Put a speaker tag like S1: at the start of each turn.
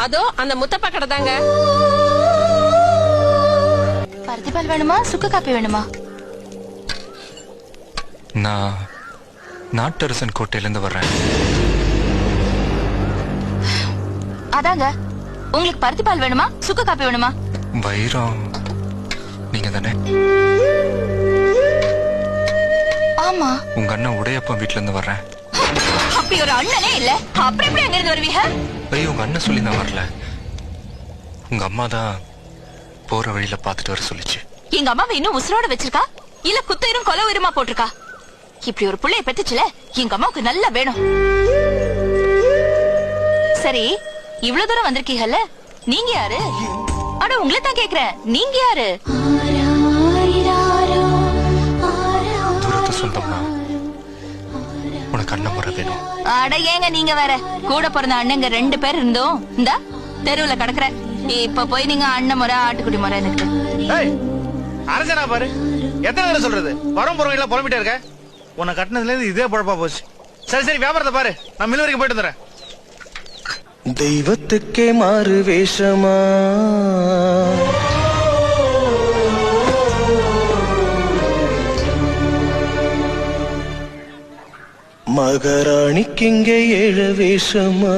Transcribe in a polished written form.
S1: அதோ அந்த முத்தப்பா கடை தாங்க.
S2: பருத்திப்பால் வேணுமா சுக்கு காப்பி வேணுமா?
S3: நான் நாட்டரசன் கோட்டையில இருந்து வர்றேன்.
S2: அதாங்க, உங்களுக்கு பருத்திப்பால் வேணுமா சுக்கு காப்பி வேணுமா?
S3: வைரம் நீங்க தானே?
S2: ஆமா.
S3: உங்க அண்ணன் உடையப்பன் வீட்டுல இருந்து வர்றேன்.
S2: அப்படி ஒரு அண்ணனே இல்ல, அப்புறம் எப்படி அங்க இருந்து வருவீங்க?
S3: ஐயோ, உங்க அண்ணன் சொல்லி நான் வரல. உங்க அம்மா தான் போற வழியில பாத்துட்டு வர சொல்லிச்சு.
S2: எங்க அம்மாவை இன்னும் உசுரோட வச்சிருக்கா இல்ல குத்தயிரும் கொலை உயிரமா போட்டிருக்கா? இப்படி ஒரு புள்ளைய பெத்துச்சுல, எங்க அம்மாவுக்கு நல்லா வேணும். சரி, இவ்வளவு தூரம் வந்திருக்கீங்கல்ல, நீங்க யாரு? அட உங்களை தான் கேக்குறேன், நீங்க யாரு?
S3: தூரத்து சொந்தம்னா உனக்கு அண்ணன் முறை வேணும்.
S2: அட ஏங்க நீங்க வேற, கூட பிறந்த அண்ணங்க 2 பேர் இருந்தோம் இந்த தெருவுல கிடக்குற. இப்ப போய் நீங்க அண்ணன் முறை ஆட்டுக்குடி முறை எனக்கு
S4: அரசனா பாரு, எத்தனை தடவை சொல்றது? வரும் போறவங்க எல்லாம் புலம்பிட்டே இருக்க. உன்னை கட்டினதுல இருந்து இதே பொழப்பா போச்சு. சரி சரி, வியாபாரத்தை பாரு, நான் மில் வரைக்கும் போயிட்டு வந்துறேன்.
S5: தெய்வத்துக்கே மாறு வேஷமா, மகாராணிக்கு இங்கே 7 வேஷமா.